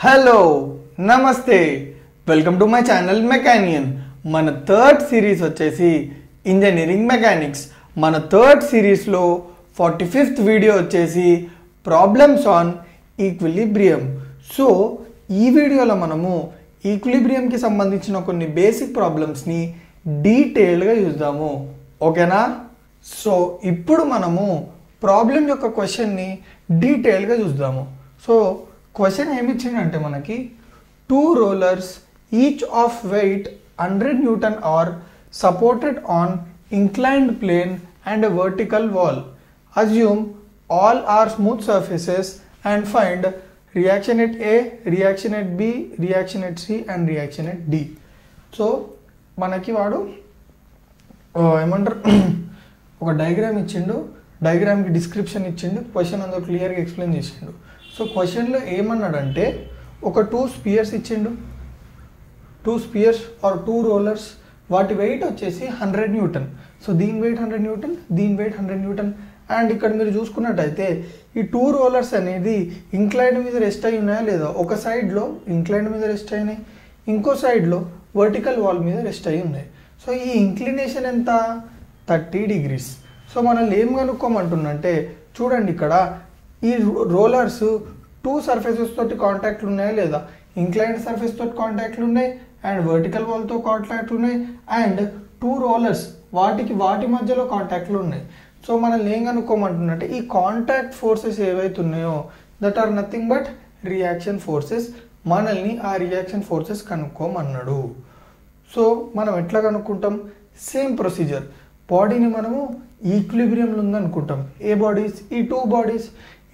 Hello నమస్తే welcome to my channel మెకానియన్. మన third series వచ్చేసి ఇంజనీరింగ్ మెకానిక్స్. మన థర్డ్ సిరీస్లో 45th వీడియో వచ్చేసి ప్రాబ్లమ్స్ ఆన్ ఈక్విలిబ్రియం. సో ఈ వీడియోలో మనము ఈక్విలిబ్రియంకి సంబంధించిన కొన్ని బేసిక్ ప్రాబ్లమ్స్ని డీటెయిల్గా చూద్దాము. ఓకేనా? సో ఇప్పుడు మనము ప్రాబ్లం యొక్క క్వశ్చన్ని డీటెయిల్గా చూద్దాము. సో క్వశ్చన్ ఏమి ఇచ్చిందంటే మనకి 2 rollers each of weight 100 Newton are supported on inclined plane and vertical wall. Assume all are smooth surfaces and find reaction at A, reaction at B, reaction at C and reaction at D. So మనకి వాడు ఏమంటారు ఒక diagram ఇచ్చిండు, డయాగ్రామ్కి description ఇచ్చిండు, question అందులో క్లియర్గా explain చేసిండు. So క్వశ్చన్లో ఏమన్నాడంటే ఒక 2 spheres ఇచ్చిండు, 2 spheres ఆర్ 2 rollers, వాటి వెయిట్ వచ్చేసి 100 Newton. సో దీని వెయిట్ 100 Newton, దీని వెయిట్ 100 Newton. అండ్ ఇక్కడ మీరు చూసుకున్నట్టయితే ఈ 2 rollers అనేది ఇంక్లైన్ మీద రెస్ట్ అయి ఉన్నాయా లేదా? ఒక సైడ్లో ఇంక్లైన్ మీద రెస్ట్ అయినాయి, ఇంకో సైడ్లో వర్టికల్ వాల్ మీద రెస్ట్ అయి ఉన్నాయి. సో ఈ ఇంక్లినేషన్ ఎంత? 30 degrees. సో మనల్ని ఏం కనుక్కోమంటుందంటే చూడండి, ఇక్కడ ఈ రోలర్స్ 2 సర్ఫేసెస్ తోటి కాంటాక్ట్లు ఉన్నాయా లేదా? ఇంక్లైన్డ్ సర్ఫేస్ తోటి కాంటాక్ట్లు ఉన్నాయి అండ్ వర్టికల్ వాల్తో కాంటాక్ట్లు ఉన్నాయి అండ్ 2 rollers వాటి మధ్యలో కాంటాక్ట్లు ఉన్నాయి. సో మనల్ని ఏం కనుక్కోమంటుందంటే ఈ కాంటాక్ట్ ఫోర్సెస్ ఏవైతే ఉన్నాయో that are nothing but reaction forces. మనల్ని ఆ రియాక్షన్ ఫోర్సెస్ కనుక్కోమన్నాడు. సో మనం ఎట్లా కనుక్కుంటాం? Same procedure. బాడీని మనము ఈక్విలిబ్రియంలో ఉందనుకుంటాం. ఏ బాడీస్? ఈ 2 బాడీస్.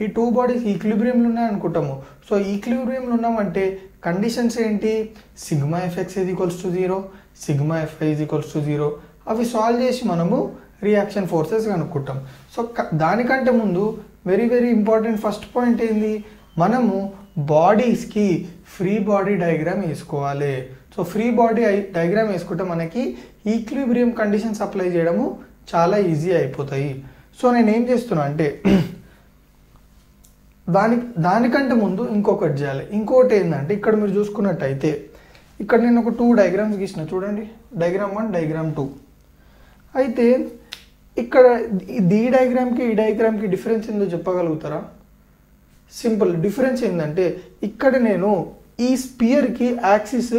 ఈ 2 బాడీస్ ఈక్విలిబ్రియంలో ఉన్నాయనుకుంటాము. సో ఈక్విలిబ్రియంలో ఉన్నామంటే కండిషన్స్ ఏంటి? Sigma FX is equals to 0, sigma FI is equals to 0. అవి సాల్వ్ చేసి మనము రియాక్షన్ ఫోర్సెస్ కనుక్కుంటాం. సో దానికంటే ముందు very very important first point ఏంది? మనము బాడీస్కి ఫ్రీ బాడీ డయాగ్రామ్ వేసుకోవాలి. సో ఫ్రీ బాడీ డయాగ్రామ్ వేసుకుంటే మనకి ఈక్విలిబ్రియం కండిషన్స్ అప్లై చేయడము చాలా ఈజీ అయిపోతాయి. సో నేను ఏం చేస్తున్నా అంటే దానికంటే ముందు ఇంకొకటి చేయాలి. ఇంకోటి ఏంటంటే ఇక్కడ మీరు చూసుకున్నట్టయితే ఇక్కడ నేను ఒక 2 డయాగ్రామ్స్ గీసిన. చూడండి, డయాగ్రామ్ 1, డయాగ్రామ్ 2. అయితే ఇక్కడ ఈ డయాగ్రామ్కి ఈ డయాగ్రామ్కి డిఫరెన్స్ ఏందో చెప్పగలుగుతారా? సింపుల్. డిఫరెన్స్ ఏంటంటే ఇక్కడ నేను ఈ స్పియర్కి యాక్సిస్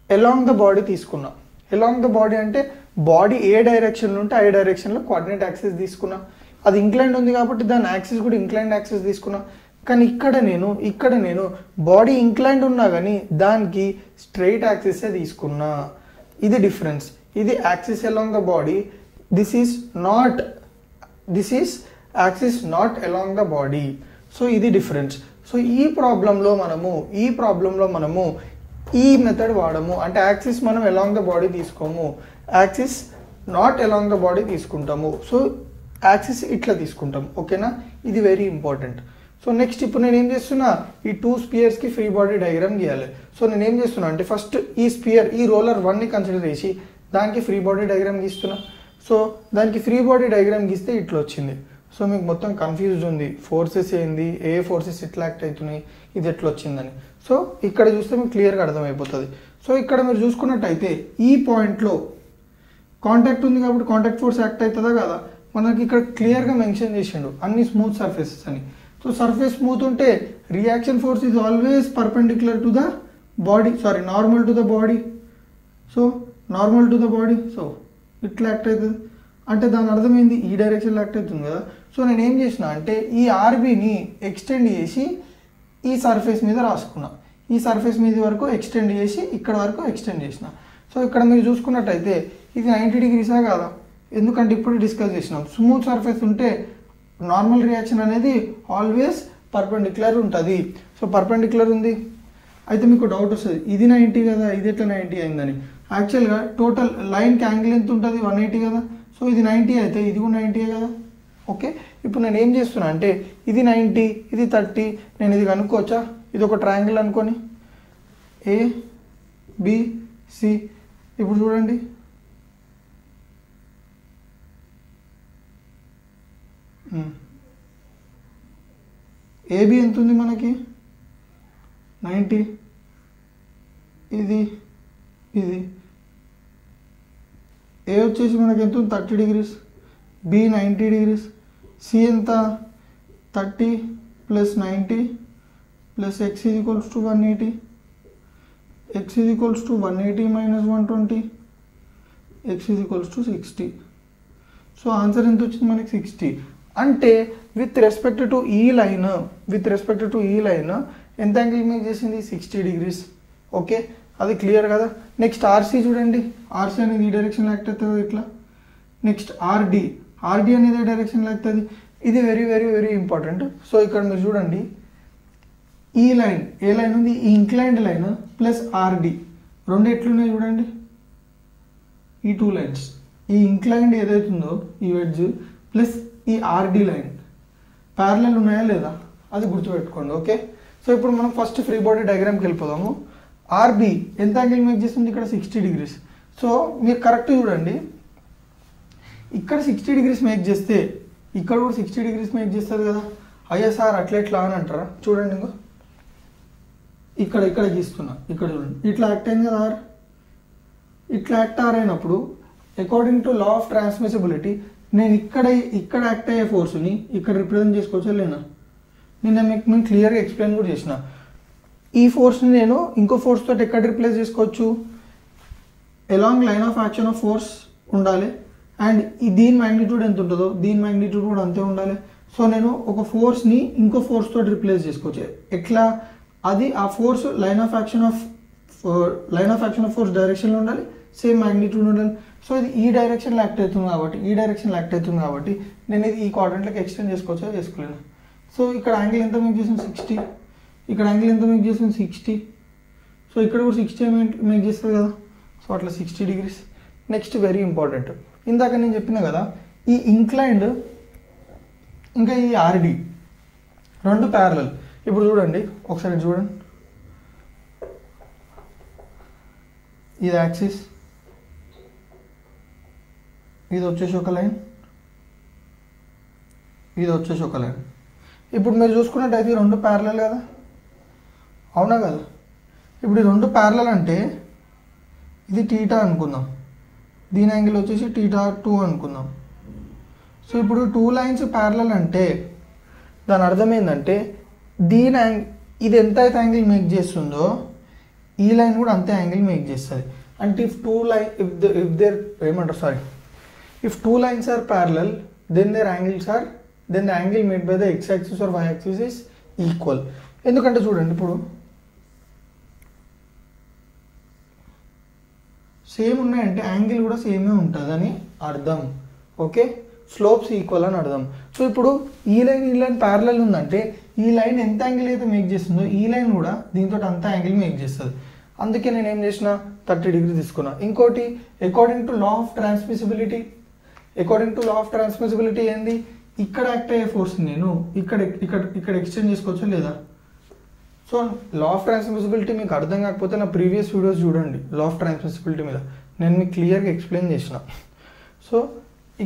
అలాంగ్ ద బాడీ తీసుకున్నా. అలాంగ్ ద బాడీ అంటే బాడీ ఏ డైరెక్షన్లో ఉంటే ఆ డైరెక్షన్లో కోఆర్డినేట్ యాక్సిస్ తీసుకున్నా. అది ఇంక్లైండ్ ఉంది కాబట్టి దాని యాక్సిస్ కూడా ఇంక్లైండ్ యాక్సిస్ తీసుకున్నా. కానీ ఇక్కడ నేను బాడీ ఇంక్లైండ్ ఉన్నా కానీ దానికి స్ట్రైట్ యాక్సిసే తీసుకున్నా. ఇది డిఫరెన్స్. ఇది axis along the body, this is axis not along the body. So ఇది డిఫరెన్స్. సో ఈ ప్రాబ్లంలో మనము ఈ మెథడ్ వాడము. అంటే యాక్సిస్ మనం అలాంగ్ ద బాడీ తీసుకోము, axis not along the body తీసుకుంటాము. సో యాక్సిస్ ఇట్లా తీసుకుంటాం. ఓకేనా? ఇది వెరీ ఇంపార్టెంట్. సో నెక్స్ట్ ఇప్పుడు నేను ఏం చేస్తున్నా, ఈ 2 spheresకి ఫ్రీ బాడీ డయాగ్రామ్ గీయాలి. సో నేను ఏం చేస్తున్నా అంటే ఫస్ట్ ఈ స్పియర్, ఈ రోలర్ 1ని కన్సిడర్ చేసి దానికి ఫ్రీ బాడీ డయాగ్రామ్ గీస్తున్నా. సో దానికి ఫ్రీ బాడీ డయాగ్రామ్ గీస్తే ఇట్లా వచ్చింది. సో మీకు మొత్తం కన్ఫ్యూజ్డ్ ఉంది, ఫోర్సెస్ ఏంది, ఏ ఫోర్సెస్ ఎట్లా యాక్ట్ అవుతున్నాయి, ఇది ఎట్లా వచ్చిందని. సో ఇక్కడ చూస్తే మీకు క్లియర్గా అర్థమైపోతుంది. సో ఇక్కడ మీరు చూసుకున్నట్టయితే ఈ పాయింట్లో కాంటాక్ట్ ఉంది కాబట్టి కాంటాక్ట్ ఫోర్స్ యాక్ట్ అవుతుందా కదా? మనకి ఇక్కడ క్లియర్గా మెన్షన్ చేసిండు అన్ని స్మూత్ సర్ఫేసెస్ అని. సో సర్ఫేస్ స్మూత్ ఉంటే reaction force is always perpendicular to the body, normal to the body. So normal to the body. So ఇట్లా యాక్ట్ అవుతుంది అంటే దాని అర్థమైంది ఈ డైరెక్షన్లో యాక్ట్ అవుతుంది కదా. సో నేను ఏం చేసిన అంటే ఈ ఆర్బీని ఎక్స్టెండ్ చేసి ఈ సర్ఫేస్ మీద రాసుకున్నా. ఈ సర్ఫేస్ మీద వరకు ఎక్స్టెండ్ చేసి ఇక్కడ వరకు ఎక్స్టెండ్ చేసిన. సో ఇక్కడ మీరు చూసుకున్నట్టయితే ఇది 90 degrees కాదా? ఎందుకంటే ఇప్పుడు డిస్కస్ చేసినాం, స్మూత్ సర్ఫేస్ ఉంటే నార్మల్ రియాక్షన్ అనేది ఆల్వేస్ పర్పెండిక్యులర్ ఉంటుంది. సో పర్పెండిక్యులర్ ఉంది. అయితే మీకు డౌట్ వస్తుంది, ఇది 90 కదా, ఇది ఎట్లా 90 అయిందని. యాక్చువల్గా టోటల్ లైన్కి యాంగిల్ ఎంత ఉంటుంది? 180 కదా. సో ఇది 90 అయితే ఇది కూడా 90 కదా. ఓకే, ఇప్పుడు నేను ఏం చేస్తున్నా అంటే ఇది 90, ఇది 30. నేను ఇది కనుక్కోవచ్చా? ఇది ఒక ట్రయాంగిల్ అనుకొని ఏ బి సి. ఇప్పుడు చూడండి, ఏబి ఎంత ఉంది మనకి? 90, ఇది ఇది ఏ వచ్చేసి మనకి ఎంత 30 degrees, బి 90 degrees, సి ఎంత 30 + 90 + x = 180, x = 180 - 120, x = 60. So answer ఎంత వచ్చింది మనకి 60. అంటే విత్ రెస్పెక్ట్ టు ఈ లైన్ ఎంత యాంగిల్ మేక్ చేసింది 60 degrees. ఓకే, అది క్లియర్ కదా. నెక్స్ట్ ఆర్సీ చూడండి, ఆర్సీ అనేది ఈ డైరెక్షన్లో యాక్ట్ అవుతుంది ఇట్లా. నెక్స్ట్ ఆర్డి అనేది ఏ డైరెక్షన్లో అవుతుంది. ఇది very very very important. So ఇక్కడ మీరు చూడండి, ఈ లైన్ ఏ లైన్ ఉంది, ఈ ఇంక్లైన్డ్ లైన్ ప్లస్ ఆర్డి రెండు ఎట్లున్నాయి చూడండి. ఈ 2 లైన్స్, ఈ ఇంక్లైన్డ్ ఏదైతుందో ఈ వెడ్జ్ ప్లస్ ఈ ఆర్డి లైన్ ప్యారలల్ ఉన్నాయా లేదా అది గుర్తుపెట్టుకోండి. ఓకే, సో ఇప్పుడు మనం ఫస్ట్ ఫ్రీ బాడీ డయాగ్రామ్కి వెళ్ళిపోదాము. ఆర్బి ఎంత యాంగిల్ మేక్ చేస్తుంది ఇక్కడ 60 degrees. సో మీరు కరెక్ట్ చూడండి, ఇక్కడ 60 degrees మేక్ చేస్తే ఇక్కడ కూడా 60 degrees మేక్ చేస్తుంది కదా. ఐఎస్ఆర్ అట్లా అని అంటారా? చూడండి, ఇంకో ఇక్కడ గీస్తున్నా, ఇక్కడ చూడండి, ఇట్లా యాక్ట్ అయింది కదా ఆర్. ఇట్లా యాక్ట్ అయినప్పుడు according to law of transmissibility నేను ఇక్కడ యాక్ట్ అయ్యే ఫోర్స్ని ఇక్కడ రిప్రజెంట్ చేసుకోవచ్చా లేనా? నేను మీకు క్లియర్గా ఎక్స్ప్లెయిన్ కూడా చేసిన. ఈ ఫోర్స్ని నేను ఇంకో ఫోర్స్ తోటి ఎక్కడ రిప్లేస్ చేసుకోవచ్చు, along line of action of force ఉండాలి, అండ్ దీని మ్యాగ్నిట్యూడ్ ఎంత ఉంటుందో దీని మ్యాగ్నిట్యూడ్ కూడా అంతే ఉండాలి. సో నేను ఒక ఫోర్స్ని ఇంకో ఫోర్స్ తోటి రిప్లేస్ చేసుకోవచ్చు. ఎట్లా? అది ఆ force line of action of force డైరెక్షన్లో ఉండాలి, సేమ్ మ్యాగ్నిట్యూడ్ ఉండాలి. సో ఇది ఈ డైరెక్షన్లో యాక్ట్ అవుతుంది కాబట్టి నేను ఇది ఈ క్వాడ్రంట్లోకి ఎక్స్టెండ్ చేసుకోవచ్చా చేసుకోలేను. సో ఇక్కడ యాంగిల్ ఎంత మేక్ చేసింది 60, ఇక్కడ యాంగిల్ ఎంత మేక్ చేసింది 60. సో ఇక్కడ కూడా 60 మేక్ చేస్తుంది కదా. సో అట్లా 60 degrees. నెక్స్ట్ వెరీ ఇంపార్టెంట్, ఇందాక నేను చెప్పిన కదా, ఈ ఇంక్లైన్డ్ ఇంకా ఈ ఆర్డి రెండు ప్యారలల్. ఇప్పుడు చూడండి, ఒకసారి చూడండి, ఇది యాక్సిస్, ఇది వచ్చేసి ఒక లైన్, ఇది వచ్చేసి ఒక లైన్. ఇప్పుడు మీరు చూసుకున్నట్టయితే ఈ రెండు ప్యారలల్ కదా, అవునా కదా? ఇప్పుడు ఈ రెండు ప్యారలల్ అంటే ఇది టీటా అనుకుందాం, దీని యాంగిల్ వచ్చేసి θ2 అనుకుందాం. సో ఇప్పుడు 2 లైన్స్ ప్యారలల్ అంటే దాని అర్థం ఏంటంటే ఇది ఎంత అయితే యాంగిల్ మేక్ చేస్తుందో ఈ లైన్ కూడా అంతే యాంగిల్ మేక్ చేస్తుంది. అంటే if two lines are parallel, then the angle made by the x-axis or y-axis is equal. ఎందుకంటే చూడండి, ఇప్పుడు సేమ్ ఉన్నాయంటే యాంగిల్ కూడా సేమే ఉంటుందని అర్థం. ఓకే, స్లోప్స్ ఈక్వల్ అని అర్థం. సో ఇప్పుడు ఈ లైన్ ప్యారలల్ ఉందంటే ఈ లైన్ ఎంత యాంగిల్ అయితే మేక్ చేస్తుందో ఈ లైన్ కూడా దీంతో అంత యాంగిల్ మేక్ చేస్తుంది. అందుకే నేను ఏం చేసిన 30 degrees తీసుకున్నా. ఇంకోటి according to law of transmissibility ఏంది, ఇక్కడ యాక్ట్ అయ్యే ఫోర్స్ నేను ఇక్కడ ఎక్స్టెండ్ చేసుకోవచ్చా లేదా? సో లా ఆఫ్ ట్రాన్స్మిసిబిలిటీ మీకు అర్థం కాకపోతే నా ప్రీవియస్ వీడియోస్ చూడండి, లా ఆఫ్ ట్రాన్స్మిసిబిలిటీ మీద నేను మీకు క్లియర్గా ఎక్స్ప్లెయిన్ చేసిన. సో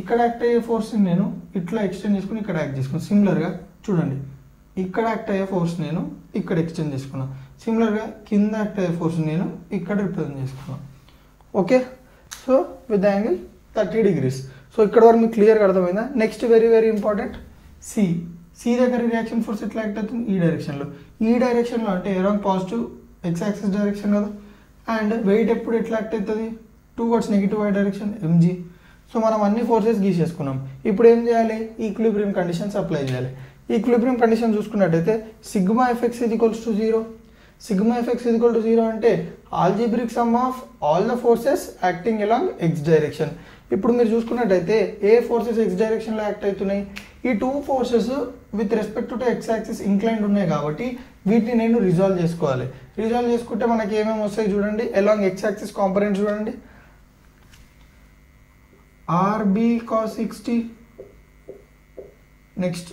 ఇక్కడ యాక్ట్ అయ్యే ఫోర్స్ని నేను ఇట్లా ఎక్స్టెండ్ చేసుకుని ఇక్కడ యాక్ట్ చేసుకున్నాను. సిమిలర్గా చూడండి, ఇక్కడ యాక్ట్ అయ్యే ఫోర్స్ నేను ఇక్కడ ఎక్స్టెండ్ చేసుకున్నాను. సిమిలర్గా కింద యాక్ట్ అయ్యే ఫోర్స్ నేను ఇక్కడ రిప్రజెంట్ చేసుకున్నాను. Okay, so with the angle 30 degrees. So ఇక్కడ వరకు మీకు క్లియర్గా అర్థమైందా? Next very very important, C దగ్గర రియాక్షన్ ఫోర్స్ ఎట్లా యాక్ట్ అవుతుంది ఈ డైరెక్షన్లో అంటే around positive X axis direction కదా. అండ్ వెయిట్ ఎప్పుడు ఎట్లా యాక్ట్ అవుతుంది towards negative y direction mg. So మనం అన్ని ఫోర్సెస్ గీసేసుకున్నాం. ఇప్పుడు ఏం చేయాలి, ఈక్విలిబ్రియం కండిషన్స్ అప్లై చేయాలి. ఈక్విలిబ్రియం కండిషన్ చూసుకున్నట్టయితే sigma FX equals to 0. Sigma effects equal to 0 అంటే algebraic some of all the forces acting along X direction. ఇప్పుడు మీరు చూసుకున్నట్టయితే ఏ ఫోర్సెస్ ఎక్స్ డైరెక్షన్లో యాక్ట్ అవుతున్నాయి, ఈ 2 forces with respect to X axis inclined ఉన్నాయి కాబట్టి వీటిని నేను రిజాల్వ్ చేసుకోవాలి. రిజాల్వ్ చేసుకుంటే మనకి ఏమేమి వస్తాయి చూడండి. అలాంగ్ ఎక్స్ యాక్సిస్ కాంపొనెంట్ చూడండి, RB cos 60, next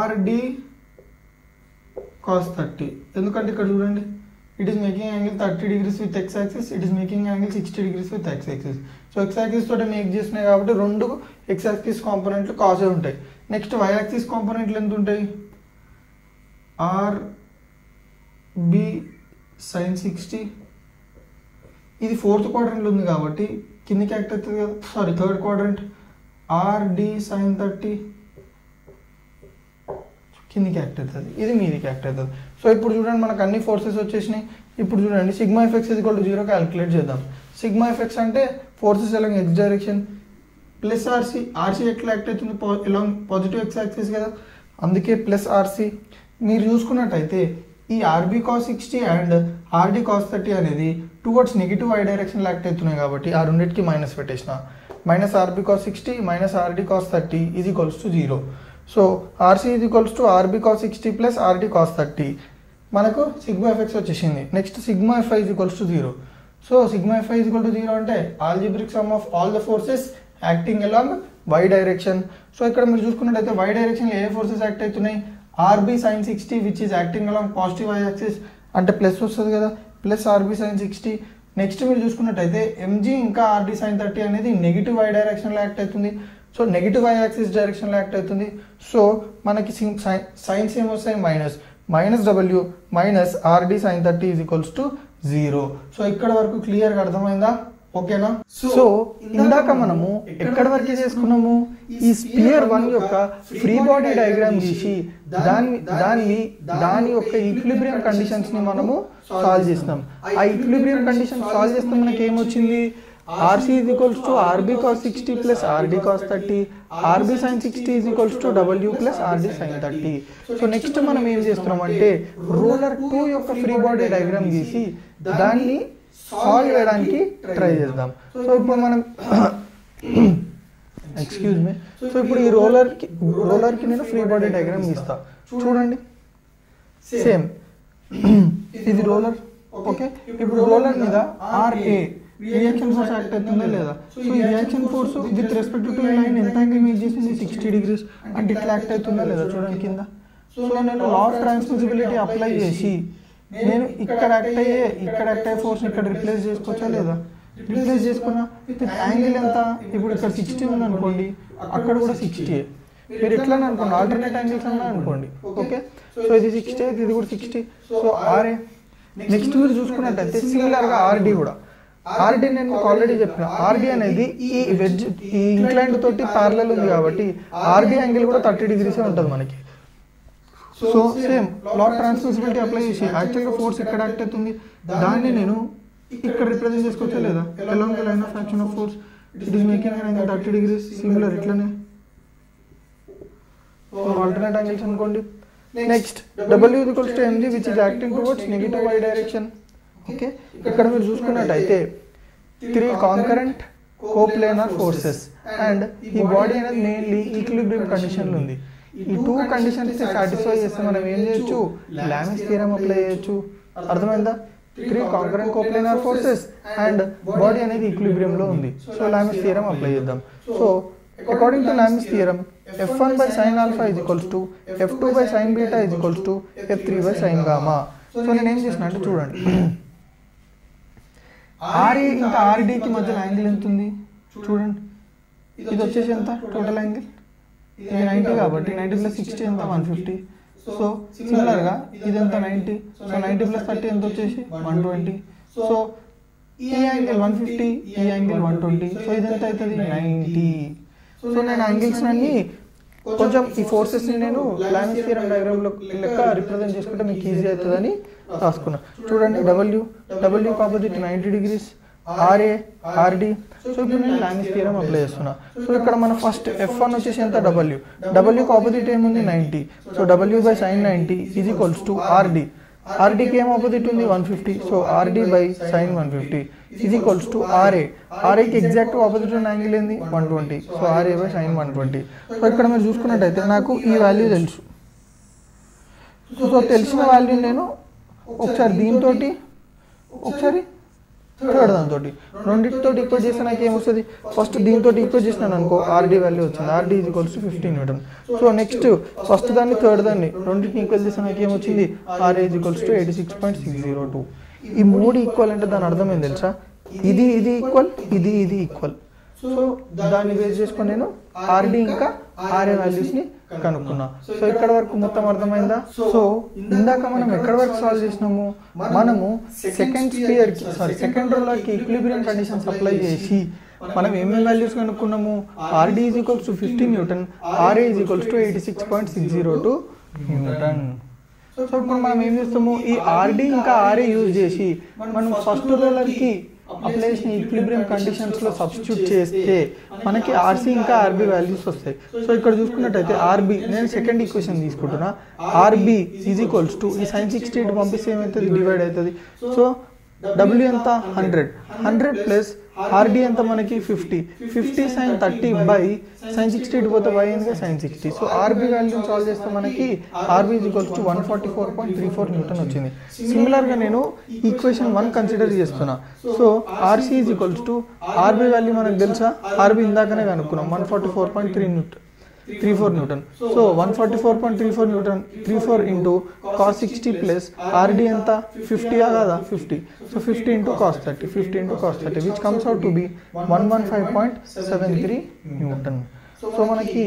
RD cos 30. ఎందుకంటే ఇక్కడ చూడండి, it is making angle 30 degrees with X axis, it is making angle 60 degrees with X axis. So X axis తోటి మేక్ చేసినాయి కాబట్టి రెండు ఎక్స్ యాక్సిస్ కాంపోనెంట్లు కాసే ఉంటాయి. నెక్స్ట్ వై యాక్సిస్ కాంపోనెంట్లు ఎంత ఉంటాయి, బి సైన్ 60, ఇది ఫోర్త్ క్వాడ్రంట్లో ఉంది కాబట్టి కిందికి యాక్ట్ అవుతుంది కదా, sorry third quadrant, RD sine 30 కిందికి యాక్ట్ అవుతుంది, ఇది మీదికి యాక్ట్ అవుతుంది. సో ఇప్పుడు చూడండి మనకు అన్ని ఫోర్సెస్ వచ్చేసినాయి. ఇప్పుడు చూడండి sigma FX is equal to 0 calculate చేద్దాం. సిగ్మా ఎఫెక్స్ అంటే forces along X direction plus RC. RC ఎట్లా యాక్ట్ అవుతుంది, అలాంగ్ పాజిటివ్ ఎక్స్ యాక్సిస్ కదా, అందుకే ప్లస్ ఆర్సీ. మీరు చూసుకున్నట్టయితే ఈ RB cos 60 and RD cos 30 అనేది టువర్డ్స్ నెగిటివ్ ఐ డైరెక్షన్లో యాక్ట్ అవుతున్నాయి కాబట్టి ఆ రెండింటికి మైనస్ పెట్టేసిన. Minus RB cos 60 minus RD cos 30 is equals to 0. So RC is equals to RB cos 60 plus RD cos 30. మనకు సిగ్మా ఎఫెక్స్ వచ్చేసింది. Next sigma FI is equals to 0. So sigma FI is equal to 0 అంటే algebraic sum of all the forces acting along Y direction. So ఇక్కడ మీరు చూసుకున్నట్టయితే Y డైరెక్షన్లో ఏ forces act అవుతున్నాయి, RB sine 60 which is acting along positive Y axis అంటే plus వస్తుంది కదా, ప్లస్ ఆర్బీ సైన్ 60. నెక్స్ట్ మీరు చూసుకున్నట్టయితే ఎంజీ ఇంకా ఆర్డీ సైన్ 30 అనేది నెగిటివ్ వై డైరెక్షన్లో యాక్ట్ అవుతుంది. సో నెగిటివ్ వై యాక్సిస్ డైరెక్షన్లో యాక్ట్ అవుతుంది. సో మనకి సైన్స్ ఏమొస్తాయి, minus W minus RD sine 30 is equals to 0. So ఇక్కడ వరకు క్లియర్గా అర్థమైందా, ఓకేనా? సో ఇందాక మనము ఎక్కడి వరకు చేసుకున్నాము, ఈ స్పియర్ 1 యొక్క ఫ్రీ బాడీ డయాగ్రామ్ గీసి దాని యొక్క ఈక్విలిబ్రియం కండిషన్స్ ని మనము సాల్వ్ చేస్తాం. ఆ ఈక్విలిబ్రియం కండిషన్ సాల్వ్ చేస్తే మనకి ఏమొచ్చింది, RC is equals to RB cos 60 plus RD cos 30, RB sine 60 is equals to W plus RD sine 30. So next మనం ఏం చేస్తున్నాం అంటే రూలర్ 2 యొక్క ఫ్రీ బాడీ డయాగ్రామ్ గీసి దాన్ని సాల్వ్ చేయడానికి ట్రై చేద్దాం. సో ఇప్పుడు మనం ఎక్స్క్యూజ్ మీ, సో ఇప్పుడు ఈ రోలర్కి నేను ఫ్రీ బాడీ డయాగ్రామ్ గీస్తా. చూడండి సేమ్ ఇది రోలర్, ఓకే. ఇప్పుడు రోలర్ మీద ఆర్ఏ రియాక్షన్ ఫోర్స్ యాక్ట్ అవుతుందా లేదా. సో ఈ reaction force with respect to line ఎంత యాంగిల్ మేక్ చేసింది, 60 degrees అంటే ఇట్లా యాక్ట్ అవుతుందా లేదా చూడండి కింద. సో నేను లా ఆఫ్ ట్రాన్స్మిసిబిలిటీ అప్లై చేసి నేను ఇక్కడ యాక్ట్ అయ్యే ఫోర్స్ ఇక్కడ రిప్లేస్ చేసుకోవచ్చా లేదా, రిప్లేస్ చేసుకున్నా విత్ యాంగిల్ ఎంత, ఇప్పుడు ఇక్కడ 60 ఉంది అనుకోండి, అక్కడ కూడా 60. మీరు ఎట్లా అనుకోండి ఆల్టర్నేట్ యాంగిల్స్ అన్నా అనుకోండి, ఓకే. సో ఇది 60 అయితే ఇది కూడా 60. So RA. నెక్స్ట్ మీరు చూసుకున్నట్టయితే సిమిలర్గా ఆర్డీ కూడా, ఆర్డీ నేను మీకు ఆల్రెడీ చెప్పిన, ఆర్డీ అనేది ఈ ఇంక్లైండ్ తోటి ప్యారలల్ ఉంది కాబట్టి ఆర్డీ యాంగిల్ కూడా 30 degrees ఉంటుంది మనకి. So same law of transmissibility apply చేసి యాక్చువల్గా ఫోర్స్ ఇక్కడ యాక్ట్ అవుతుంది, దాన్ని నేను ఇక్కడ రిప్రజెంట్ చేసుకోవచ్చా లేదా, along the line of action of force it is making an angle 30 degrees. Similar ఇట్లనే ఆల్టర్నేట్ యాంగిల్స్ అనుకోండి. Next W is equals to MG which is acting towards negative Y direction, okay. ఇక్కడ మీరు చూసుకున్నట్టయితే 3 concurrent coplanar forces and ఈ body అనేది mainly equilibrium కండిషన్లో ఉంది. ఈ 2 కండిషన్స్ సాటిస్ఫై చేస్తే మనం ఏం చేయొచ్చు, లామిస్ థియరం అప్లై చేయొచ్చు. అర్థమైందా, 3 concurrent coplanar forces and body అనేది ఈక్విలిబ్రియంలో ఉంది. సో లామిస్ థియరం అప్లై చేద్దాం. So according to Lami's theorem F1 by sin alpha is equals to F2 by sin beta is equals to F3 by sin gamma. So నేను ఏం చేసిన అంటే చూడండి, RA ఇంకా ఆర్డీకి మధ్యలో యాంగిల్ ఎంత ఉంది చూడండి, ఇది వచ్చేసి ఎంత టోటల్ యాంగిల్, ఇది 90 కాబట్టి 90 ప్లస్ 60 ఎంత 150. సో సిమిలర్గా ఇది ఎంత 90, సో 90 ప్లస్ 30 ఎంత వచ్చేసి 120. సో ఈ యాంగిల్ 150, ఈ యాంగిల్ 120, సో ఇది ఎంత అవుతుంది 90. సో నేను యాంగిల్స్ అన్ని కొంచెం ఈ ఫోర్సెస్ని నేను లామిస్ థియరం డయాగ్రామ్లో లెక్క రిప్రజెంట్ చేసుకుంటే మీకు ఈజీ అవుతుందని రాసుకున్నా. చూడండి W opposite 90 degrees, RA RD. So ఇప్పుడు నేను లామిస్ థియరం అప్లై చేస్తున్నా. సో ఇక్కడ మన ఫస్ట్ F1 వచ్చేసి ఎంత డబ్ల్యూకి ఆపోజిట్ ఏముంది 90. So W by sine 90 is equals to RD. ఆర్డీకి ఏం ఆపోజిట్ ఉంది 150. So RD by sine 150 is equals to RA. ఆర్ఏకి ఎగ్జాక్ట్ ఆపోజిట్ ఉన్న యాంగిల్ ఏంది 120. So RA by sine 120. So ఇక్కడ మీరు చూసుకున్నట్టయితే నాకు ఈ వాల్యూ తెలుసు. సో తెలిసిన వాల్యూ నేను ఒకసారి దీంతో ఒకసారి థర్డ్ దాంతో రెండింటితో ఈక్వల్ చేస్తే నాకు ఏమొస్తుంది, ఫస్ట్ దీంతో ఈక్వల్ చేసినాను అనుకో ఆర్డీ వాల్యూ వచ్చింది, RD is equals to 15 Newton. So next first దాన్ని థర్డ్ దాన్ని రెండింటిని ఈక్వల్ చేస్తే నాకు ఏమొచ్చింది, ఆర్ఏ ఈజ్ ఈక్వల్స్ టు 86.602. ఈ 3 ఈక్వల్ అంటే దాని అర్థం ఏం తెలుసా, ఇది ఈక్వల్, ఇది ఈక్వల్. సో దాన్ని బేస్ చేసుకొని నేను ఆర్డీ ఇంకా ఆర్ఏ వాల్యూస్ని కనుక్కున్నా. సో ఇక్కడ వరకు మొత్తం అర్థమైందా? సో ఇందాక మనం ఎక్కడ వరకు సాల్వ్ చేసినాము, మనము సెకండ్ రోలర్కి ఈక్విలిబ్రియం కండిషన్స్ అప్లై చేసి మనం ఏమేమి వాల్యూస్ కనుక్కున్నాము, RD is equals to 50 newton, RA is equals to 86.602 newton. So ఇప్పుడు మనం ఏం చేస్తాము, ఈ ఆర్డి ఇంకా ఆర్ఏ యూజ్ చేసి మనం ఫస్ట్ రోలర్కి అప్లై చేసిన ఈక్విలిబ్రియం కండిషన్స్లో సబ్స్టిట్యూట్ చేస్తే మనకి ఆర్సీ ఇంకా ఆర్బీ వాల్యూస్ వస్తాయి. సో ఇక్కడ చూసుకున్నట్టయితే ఆర్బీ, నేను సెకండ్ ఈక్వేషన్ తీసుకుంటున్నా, ఆర్బీ ఈజ్ ఈక్వల్స్ టు ఈ sin 60 పంపిస్తే ఏమవుతుంది, డివైడ్ అవుతుంది. సో డబ్ల్యూ ఎంత 100 ప్లస్ ఆర్డీ ఎంత మనకి 50 sin 30 బై sin 60 పోతే బై ఏంది sin 60. సో ఆర్బీ వాల్యూని సాల్వ్ చేస్తే మనకి RB is equals to 144.34 Newton వచ్చింది. సిమిలర్గా నేను ఈక్వేషన్ 1 కన్సిడర్ చేస్తున్నా. So RC is equals to RB value మనకు తెలుసా, ఆర్బీ ఇందాకనే కనుక్కున్నాం 144.34 Newton. So 144.34 into cos 60 plus RD ఎంత 50 కదా 50. So 50 into cos 30 which comes out to be 115.73 Newton. So మనకి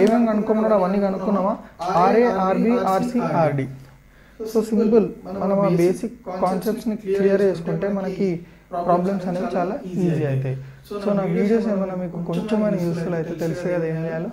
ఏమేమి కనుక్కున్నారో అవన్నీ కనుక్కున్నామా, RA, RB, RC, RD. So simple, మనం ఆ బేసిక్ కాన్సెప్ట్స్ని క్లియర్ చేసుకుంటే మనకి ప్రాబ్లమ్స్ అనేవి చాలా ఈజీ అవుతాయి. సో నా వీడియోస్ ఏమైనా మీకు కొంచెమైనా యూస్ఫుల్ అయితే తెలుసు కదా ఏం చేయాలో.